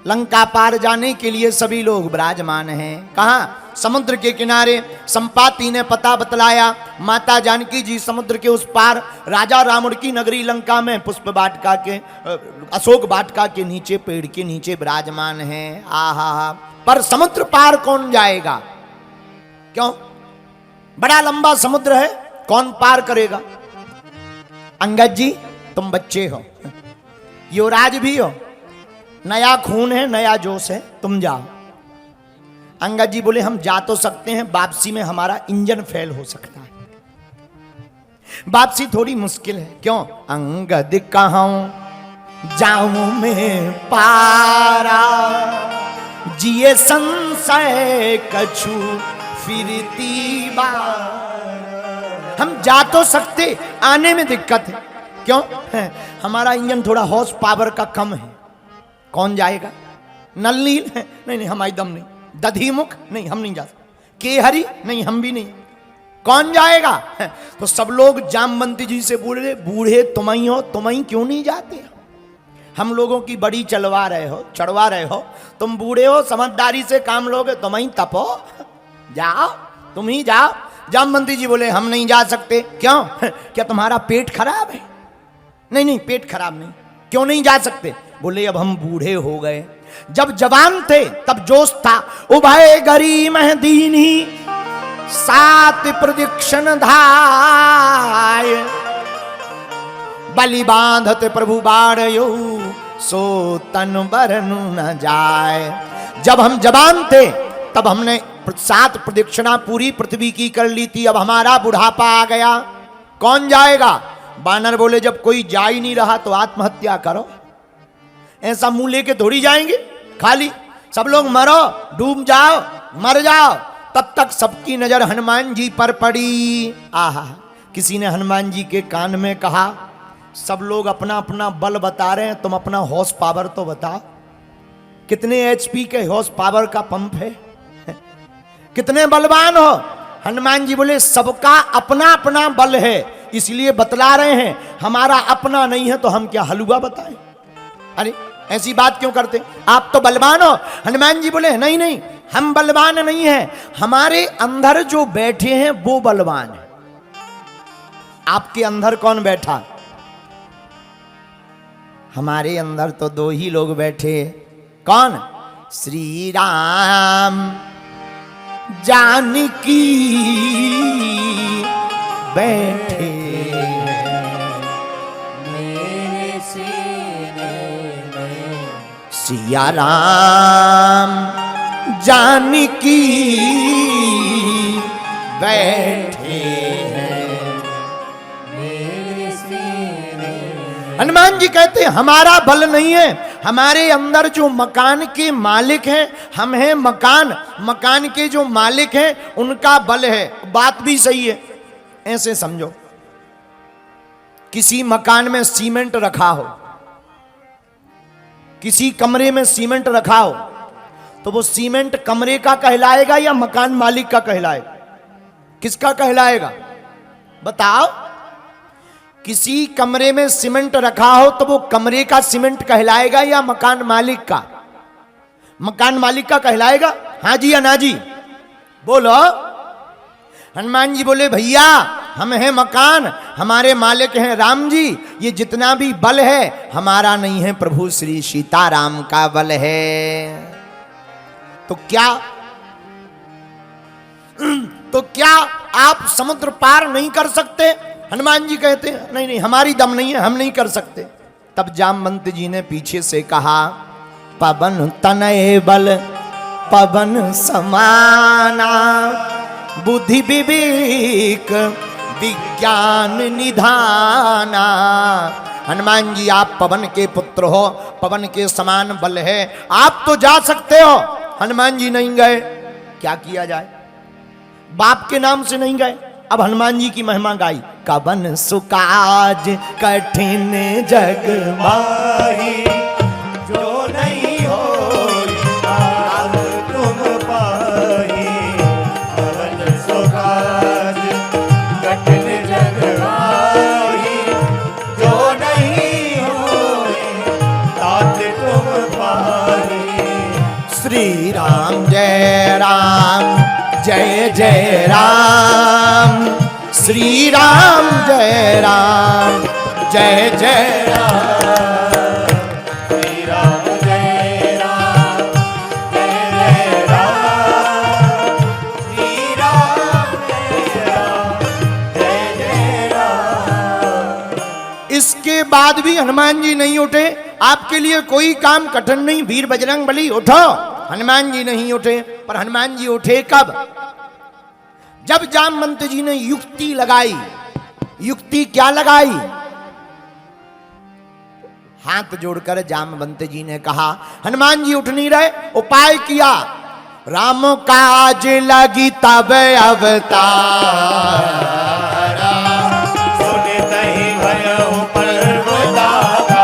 लंका पार जाने के लिए सभी लोग विराजमान हैं। कहाँ? समुद्र के किनारे। संपाति ने पता बतलाया, माता जानकी जी समुद्र के उस पार राजा रावण की नगरी लंका में पुष्प वाटिका के अशोक वाटिका के नीचे, पेड़ के नीचे विराजमान हैं। आहा, पर समुद्र पार कौन जाएगा? क्यों? बड़ा लंबा समुद्र है, कौन पार करेगा? अंगद जी तुम बच्चे हो, युवराज भी हो, नया खून है, नया जोश है, तुम जाओ। अंगद जी बोले हम जा तो सकते हैं, वापसी में हमारा इंजन फेल हो सकता है, वापसी थोड़ी मुश्किल है। क्यों? अंगद कहूं जाऊं मैं पारा, जिए संशय कछु फिरती बार। हम जा तो सकते, आने में दिक्कत है। क्यों? हमारा इंजन थोड़ा हॉर्स पावर का कम है। कौन जाएगा? नलनील है? नहीं, हमारी दम नहीं। दधीमुख? नहीं, हम नहीं जा सकते। केहरी? नहीं, हम भी नहीं। कौन जाएगा? तो सब लोग जामवंती जी से बोले बूढ़े तुम ही हो, तुम ही क्यों नहीं जाते? हम लोगों की बड़ी चढ़वा रहे हो, तुम बूढ़े हो, समझदारी से काम लोगे, तुम ही तपो, जाओ, तुम ही जाओ। जामवंती जी बोले हम नहीं जा सकते। क्यों? क्या तुम्हारा पेट खराब है? नहीं, पेट खराब नहीं। क्यों नहीं जा सकते? बोले अब हम बूढ़े हो गए, जब जवान थे तब जोश था। उभय गरी महदीनी 7 प्रदक्षिण धाय, बलि बांधत प्रभु बाढ़यो, सो तन बरनु न जाए। जब हम जवान थे तब हमने 7 प्रदक्षिणा पूरी पृथ्वी की कर ली थी, अब हमारा बुढ़ापा आ गया, कौन जाएगा? बानर बोले जब कोई जा ही नहीं रहा तो आत्महत्या करो। ऐसा मुंह लेके थोड़ी जाएंगे खाली, सब लोग मरो, डूब जाओ, मर जाओ। तब तक सबकी नजर हनुमान जी पर पड़ी। आहा, किसी ने हनुमान जी के कान में कहा सब लोग अपना अपना बल बता रहे हैं, तुम अपना हॉर्स पावर तो बताओ, कितने एचपी के हॉर्स पावर का पंप है, कितने बलवान हो? हनुमान जी बोले सबका अपना अपना बल है, इसलिए बतला रहे हैं, हमारा अपना नहीं है तो हम क्या हलवा बताएं? अरे ऐसी बात क्यों करते? आप तो बलवान हो। हनुमान जी बोले नहीं, हम बलवान नहीं हैं, हमारे अंदर जो बैठे हैं वो बलवान है। आपके अंदर कौन बैठा? हमारे अंदर तो 2 ही लोग बैठे। कौन? श्री राम जानकी बैठे मेरे सीने में, सिया राम जानकी बैठे हैं मेरे सीने। हनुमान जी कहते हैं हमारा बल नहीं है, हमारे अंदर जो मकान के मालिक हैं, हम हैं मकान, मकान के जो मालिक हैं उनका बल है। बात भी सही है। ऐसे समझो, किसी मकान में सीमेंट रखा हो, किसी कमरे में सीमेंट रखा हो, तो वो सीमेंट कमरे का कहलाएगा या मकान मालिक का कहलाएगा? किसका कहलाएगा? बताओ। किसी कमरे में सीमेंट रखा हो तो वो कमरे का सीमेंट कहलाएगा या मकान मालिक का? मकान मालिक का कहलाएगा। हाँ जी या ना जी? बोलो। हनुमान जी बोले भैया हम हैं मकान, हमारे मालिक हैं राम जी, ये जितना भी बल है हमारा नहीं है, प्रभु श्री सीताराम का बल है। तो क्या आप समुद्र पार नहीं कर सकते? हनुमान जी कहते हैं नहीं, हमारी दम नहीं है, हम नहीं कर सकते। तब जामवंत जी ने पीछे से कहा पवन तनय बल पवन समाना, बुद्धि विवेक विज्ञान निधाना। हनुमान जी आप पवन के पुत्र हो, पवन के समान बल है, आप तो जा सकते हो। हनुमान जी नहीं गए, क्या किया जाए? बाप के नाम से नहीं गए। अब हनुमान जी की महिमा गाई, कवन सुकाज कठिन जग माही, जो नहीं हो तुम पाही। कवन सुकाज कठिन जग माही, जो नहीं हो तात तुम पाही। श्री राम जय राम जय जय राम, श्री राम जय राम जय जय राम, श्री राम जय राम जय जय राम, श्री राम जय राम जय जय राम। इसके बाद भी हनुमान जी नहीं उठे। आपके लिए कोई काम कठिन नहीं, वीर बजरंग बली उठो। हनुमान जी नहीं उठे, पर हनुमान जी उठे कब? जब जामवंत जी ने युक्ति लगाई। युक्ति क्या लगाई? हाथ जोड़कर जामवंत जी ने कहा, हनुमान जी उठ नहीं रहे, उपाय किया। राम काज लगी तब अवतारा, सुनित ही भयउ पर्वतारा।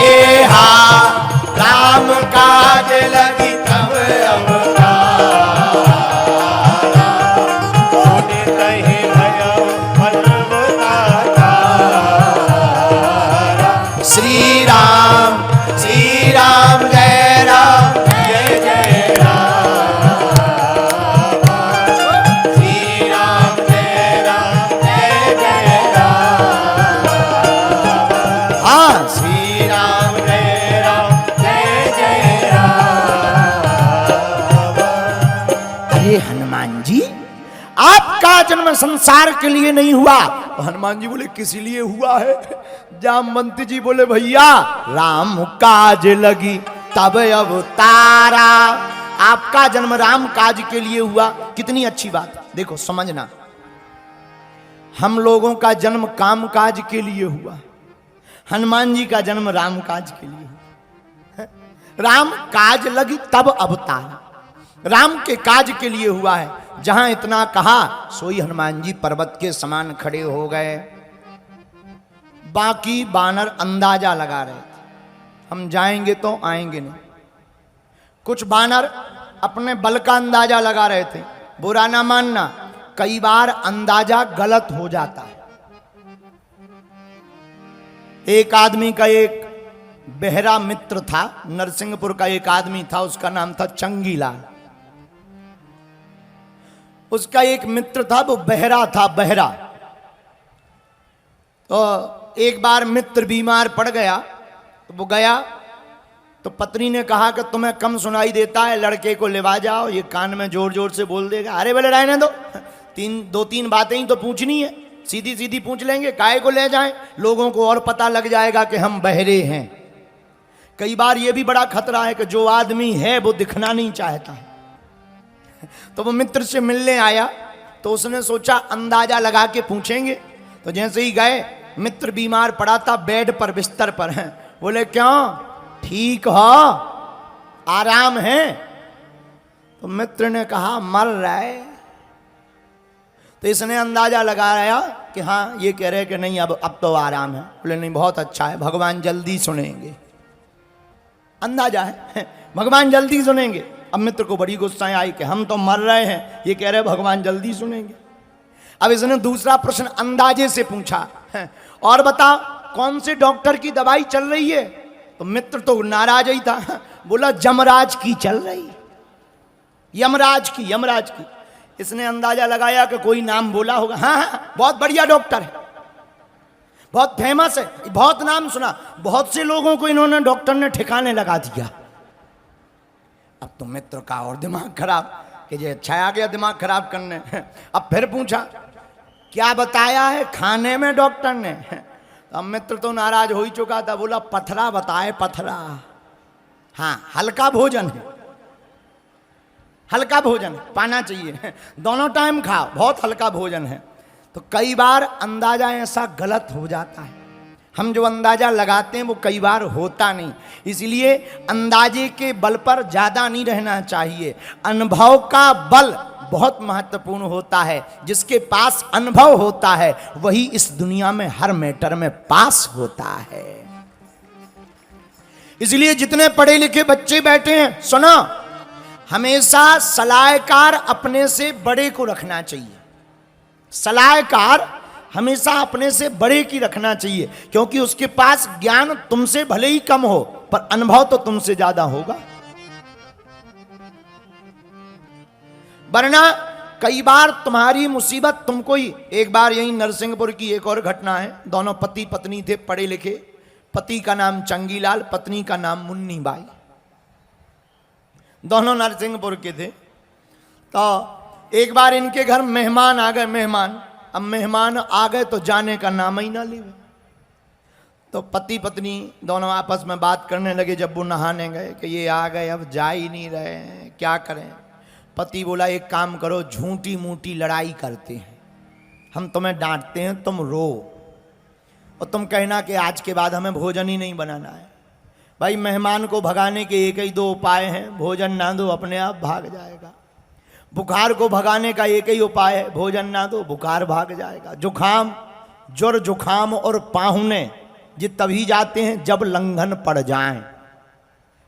ए हा राम काज लगी तब अवतारा, सुनित ही भयउ पर्वतारा। श्री राम जय राम जय जय राम, श्री राम जय राम। हाँ, श्री राम जय जय राम। अरे हनुमान जी, आपका जन्म संसार के लिए नहीं हुआ। तो हनुमान जी बोले किस लिए हुआ है? जामवंत जी बोले भैया राम काज लगी तब अवतारा। आपका जन्म राम काज के लिए हुआ। कितनी अच्छी बात, देखो समझना। हम लोगों का जन्म काम काज के लिए हुआ, हनुमान जी का जन्म राम काज के लिए हुआ। राम काज लगी तब अवतारा, राम के काज के लिए हुआ है। जहां इतना कहा सोई हनुमान जी पर्वत के समान खड़े हो गए। बाकी बानर अंदाजा लगा रहे थे, हम जाएंगे तो आएंगे नहीं। कुछ बानर अपने बल का अंदाजा लगा रहे थे। बुरा ना मानना, कई बार अंदाजा गलत हो जाता है। एक आदमी का एक बहरा मित्र था, नरसिंहपुर का एक आदमी था, उसका नाम था चंगीलाल। उसका एक मित्र था, वो बहरा था, बहरा। तो एक बार मित्र बीमार पड़ गया, तो वो गया तो पत्नी ने कहा कि तुम्हें कम सुनाई देता है, लड़के को लेवा जाओ, ये कान में जोर जोर से बोल देगा। अरे बोले रहने दो, दो तीन बातें ही तो पूछनी है, सीधी सीधी पूछ लेंगे, काहे को ले जाएं, लोगों को और पता लग जाएगा कि हम बहरे हैं। कई बार ये भी बड़ा खतरा है कि जो आदमी है वो दिखना नहीं चाहता है। तो वो मित्र से मिलने आया, तो उसने सोचा अंदाजा लगा के पूछेंगे। तो जैसे ही गए, मित्र बीमार पड़ा था बेड पर, बिस्तर पर है। बोले क्यों, ठीक हो, आराम है? तो मित्र ने कहा मर रहा है। तो इसने अंदाजा लगाया कि हाँ ये कह रहे कि नहीं अब तो आराम है। बोले नहीं बहुत अच्छा है, भगवान जल्दी सुनेंगे। अंदाजा है भगवान जल्दी सुनेंगे। अब मित्र को बड़ी गुस्सा आई कि हम तो मर रहे हैं, ये कह रहे भगवान जल्दी सुनेंगे। अब इसने दूसरा प्रश्न अंदाजे से पूछा, और बता कौन से डॉक्टर की दवाई चल रही है? तो मित्र तो नाराज ही था, बोला जमराज की चल रही, यमराज की, यमराज की। इसने अंदाजा लगाया कि कोई नाम बोला होगा। हाँ, बहुत बढ़िया डॉक्टर है, बहुत फेमस है, बहुत नाम सुना, बहुत से लोगों को इन्होंने डॉक्टर ने ठिकाने लगा दिया। अब तो मित्र का और दिमाग खराब कि ये अच्छा आ गया दिमाग खराब करने। अब फिर पूछा क्या बताया है खाने में डॉक्टर ने? अब मित्र तो नाराज हो ही चुका था, बोला पथरा बताए, पथरा। हाँ, हल्का भोजन है, हल्का भोजन पाना चाहिए, दोनों टाइम खाओ, बहुत हल्का भोजन है। तो कई बार अंदाजा ऐसा गलत हो जाता है, हम जो अंदाजा लगाते हैं वो कई बार होता नहीं। इसलिए अंदाजे के बल पर ज्यादा नहीं रहना चाहिए। अनुभव का बल बहुत महत्वपूर्ण होता है। जिसके पास अनुभव होता है वही इस दुनिया में हर मैटर में पास होता है। इसलिए जितने पढ़े लिखे बच्चे बैठे हैं, सुनो, हमेशा सलाहकार अपने से बड़े को रखना चाहिए। सलाहकार हमेशा अपने से बड़े की रखना चाहिए, क्योंकि उसके पास ज्ञान तुमसे भले ही कम हो, पर अनुभव तो तुमसे ज्यादा होगा। वरना कई बार तुम्हारी मुसीबत तुमको ही। एक बार यही नरसिंहपुर की एक और घटना है। दोनों पति पत्नी थे, पढ़े लिखे। पति का नाम चंगीलाल, पत्नी का नाम मुन्नी बाई। दोनों नरसिंहपुर के थे। तो एक बार इनके घर मेहमान आ गए। मेहमान, अब मेहमान आ गए तो जाने का नाम ही ना ले। तो पति पत्नी दोनों आपस में बात करने लगे जब वो नहाने गए कि ये आ गए, अब जा ही नहीं रहे हैं, क्या करें। पति बोला एक काम करो, झूठी मूठी लड़ाई करते हैं, हम तुम्हें डांटते हैं, तुम रो और तुम कहना कि आज के बाद हमें भोजन ही नहीं बनाना है। भाई मेहमान को भगाने के एक ही दो उपाय हैं, भोजन ना दो अपने आप भाग जाएगा। बुखार को भगाने का एक ही उपाय है, भोजन ना दो बुखार भाग जाएगा। जुखाम, ज्वर जुखाम और पाहुने ये तभी जाते हैं जब लंघन पड़ जाए।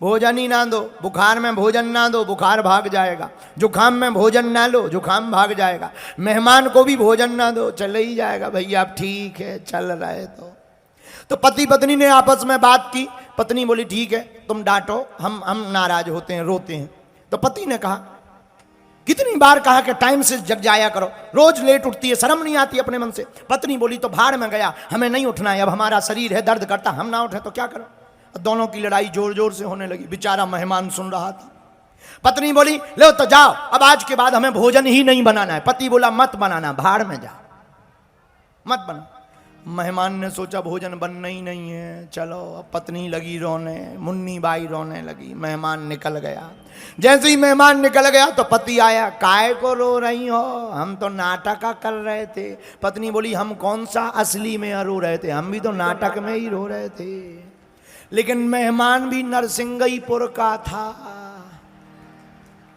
भोजन ही ना दो, बुखार में भोजन ना दो, बुखार भाग जाएगा। जुखाम में भोजन ना लो, जुखाम भाग जाएगा। मेहमान को भी भोजन ना दो, चले ही जाएगा। भैया आप ठीक है, चल रहे तो पति पत्नी ने आपस में बात की। पत्नी बोली ठीक है तुम डांटो, हम नाराज होते हैं, रोते हैं। तो पति ने कहा कितनी बार कहा कि टाइम से जग जाया करो, रोज लेट उठती है, शर्म नहीं आती अपने मन से। पत्नी बोली तो भाड़ में गया, हमें नहीं उठना है, अब हमारा शरीर है दर्द करता, हम ना उठे तो क्या करो। दोनों की लड़ाई जोर जोर से होने लगी। बेचारा मेहमान सुन रहा था। पत्नी बोली लो तो जाओ, अब आज के बाद हमें भोजन ही नहीं बनाना है। पति बोला मत बनाना, भाड़ में जाओ, मत बना। मेहमान ने सोचा भोजन बनना ही नहीं है, चलो। अब पत्नी लगी रोने, मुन्नी बाई रोने लगी। मेहमान निकल गया। जैसे ही मेहमान निकल गया तो पति आया, काय को रो रही हो, हम तो नाटक कर रहे थे। पत्नी बोली हम कौन सा असली में रो रहे थे, हम भी तो नाटक में ही रो रहे थे। लेकिन मेहमान भी नरसिंहपुर का था।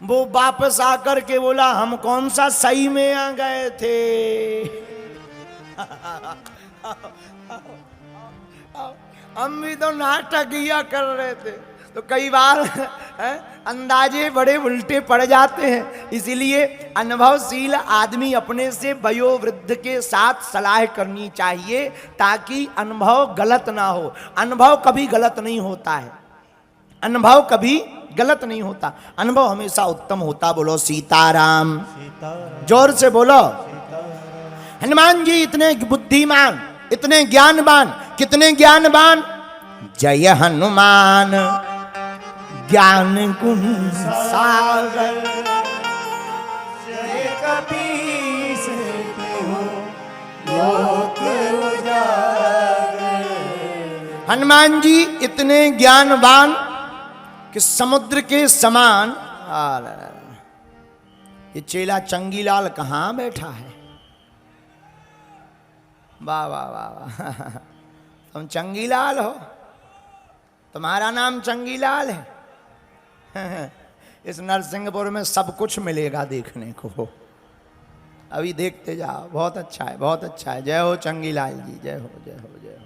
वो वापस आकर के बोला हम कौन सा सही में आ गए थे, हम भी तो नाटक किया कर रहे थे। तो कई बार अंदाजे बड़े उल्टे पड़ जाते हैं। इसीलिए अनुभवशील आदमी अपने से वयोवृद्ध के साथ सलाह करनी चाहिए ताकि अनुभव गलत ना हो। अनुभव कभी गलत नहीं होता है, अनुभव कभी गलत नहीं होता, अनुभव हमेशा उत्तम होता। बोलो सीताराम, जोर से बोलो। हनुमान जी इतने बुद्धिमान, इतने ज्ञानवान, कितने ज्ञानवान। जय हनुमान ज्ञान गुण सागर, जय कपीस तिहुँ लोक उजागर। हनुमान जी इतने ज्ञानवान कि समुद्र के समान। ये चेला चंगीलाल कहाँ बैठा है। वाह वाह वाह वाह, तुम चंगीलाल हो, तुम्हारा नाम चंगीलाल है। इस नरसिंहपुर में सब कुछ मिलेगा देखने को, अभी देखते जाओ। बहुत अच्छा है, बहुत अच्छा है। जय हो चंगीलाल जी, जय हो जय हो जय हो।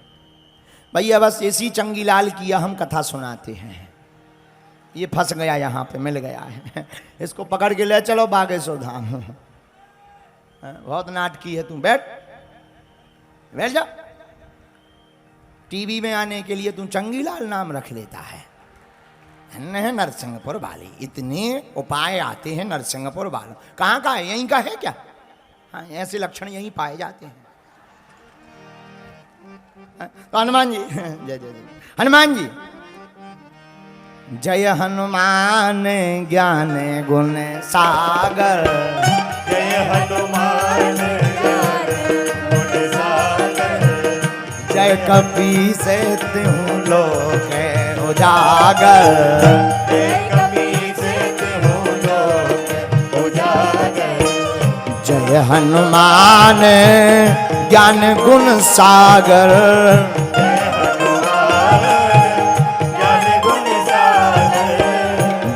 भैया बस इसी चंगीलाल की हम कथा सुनाते हैं। ये फंस गया यहाँ पे, मिल गया है, इसको पकड़ के ले चलो बागेश्वर धाम। बहुत नाटकी है तू, बैठ बैठ जा। टीवी में आने के लिए तू चंगीलाल नाम रख लेता है। नरसिंहपुर वाली, इतने उपाय आते हैं नरसिंहपुर वालों। कहाँ का है, यहीं का है क्या? हाँ, ऐसे लक्षण यहीं पाए जाते हैं। तो हनुमान जी जय जय जय हनुमान जी। जय हनुमान ज्ञान गुण सागर, जय हनुमान ज्ञान गुण सागर, जय कपीस तिहुँ लोक उजागर, जय कपीस तिहुँ लोक उजागर। जय हनुमान ज्ञान गुण सागर, ज्ञान गुण सागर,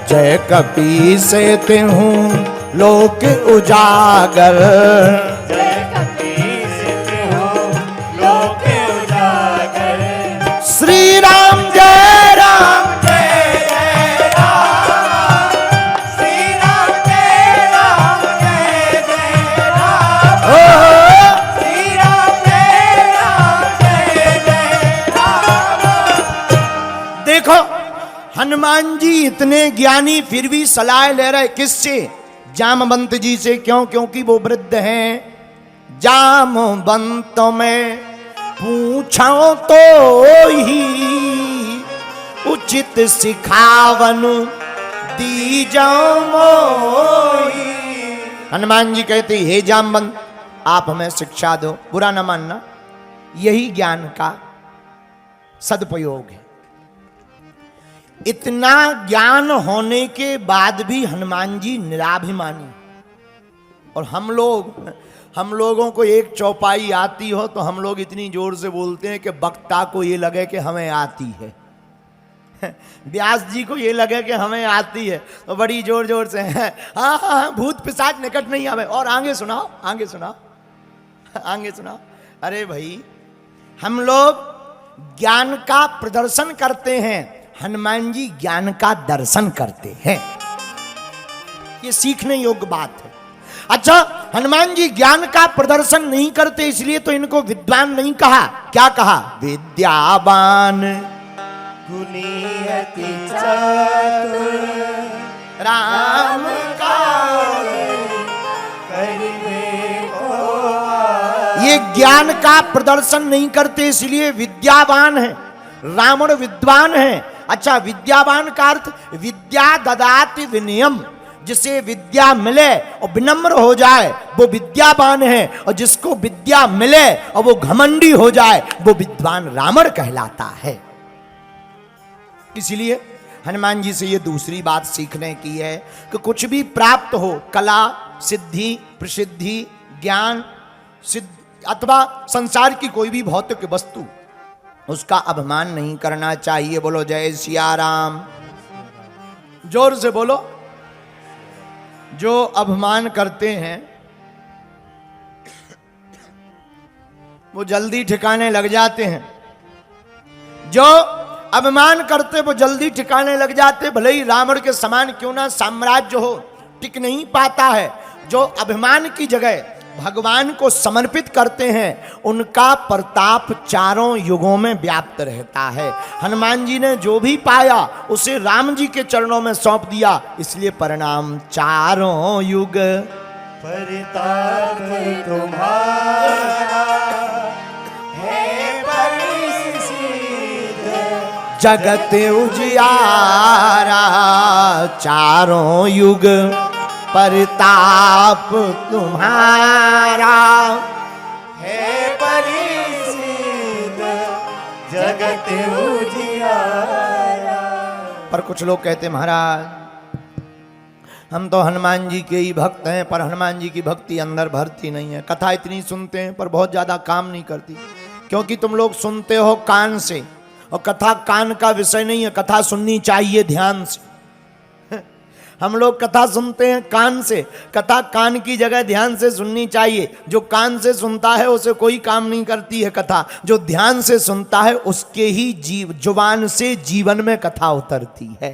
जय कपीस तिहुँ लोक उजागर। जय कपीस तिहुँ लोक उजागर। श्री राम जय राम, जय जय राम, श्री राम जय राम, जय जय राम, श्री राम जय राम, जय जय राम। देखो हनुमान जी इतने ज्ञानी फिर भी सलाह ले रहे किससे? जामवंत जी से। क्यों? क्योंकि वो वृद्ध हैं। जामवंत में पूछो तो ही उचित सिखावन दीजो मोही। हनुमान जी कहते हे जामवंत, आप हमें शिक्षा दो, बुरा न मानना, यही ज्ञान का सदुपयोग है। इतना ज्ञान होने के बाद भी हनुमान जी निराभिमानी। और हम लोगों को एक चौपाई आती हो तो हम लोग इतनी जोर से बोलते हैं कि वक्ता को ये लगे कि हमें आती है, व्यास जी को ये लगे कि हमें आती है, तो बड़ी जोर जोर से हाँ हाँ भूत पिशाच निकट नहीं आवे, और आगे सुनाओ, आगे सुनाओ, आगे सुनाओ। अरे भाई, हम लोग ज्ञान का प्रदर्शन करते हैं, हनुमान जी ज्ञान का दर्शन करते हैं। ये सीखने योग्य बात है। अच्छा, हनुमान जी ज्ञान का प्रदर्शन नहीं करते, इसलिए तो इनको विद्वान नहीं कहा। क्या कहा? विद्यावान गुनीयति चतुर राम का। ये ज्ञान का प्रदर्शन नहीं करते, इसलिए विद्यावान है। रावण विद्वान है। अच्छा, विद्यावान का अर्थ विद्या ददाति विनयम, जिसे विद्या मिले और विनम्र हो जाए वो विद्यावान है, और जिसको विद्या मिले और वो घमंडी हो जाए वो विद्वान रावण कहलाता है। इसलिए हनुमान जी से ये दूसरी बात सीखने की है कि कुछ भी प्राप्त हो, कला, सिद्धि, प्रसिद्धि, ज्ञान, सिद्ध अथवा संसार की कोई भी भौतिक वस्तु, उसका अभिमान नहीं करना चाहिए। बोलो जय सिया राम, जोर से बोलो। जो अभिमान करते हैं वो जल्दी ठिकाने लग जाते हैं। जो अभिमान करते वो जल्दी ठिकाने लग जाते, भले ही रावण के समान क्यों ना साम्राज्य हो, टिक नहीं पाता है। जो अभिमान की जगह भगवान को समर्पित करते हैं, उनका प्रताप चारों युगों में व्याप्त रहता है। हनुमान जी ने जो भी पाया उसे राम जी के चरणों में सौंप दिया, इसलिए परिणाम चारों युग परिताप तुम्हारा है परिसिद्ध, जगत उजियारा चारों युग परिताप तुम्हारा है परिसिद्ध, जगत उजियारा। पर कुछ लोग कहते महाराज हम तो हनुमान जी के ही भक्त हैं, पर हनुमान जी की भक्ति अंदर भरती नहीं है। कथा इतनी सुनते हैं पर बहुत ज़्यादा काम नहीं करती, क्योंकि तुम लोग सुनते हो कान से, और कथा कान का विषय नहीं है। कथा सुननी चाहिए ध्यान से। हम लोग कथा सुनते हैं कान से, कथा कान की जगह ध्यान से सुननी चाहिए। जो कान से सुनता है उसे कोई काम नहीं करती है कथा, जो ध्यान से सुनता है उसके ही जुबान से जीवन में कथा उतरती है।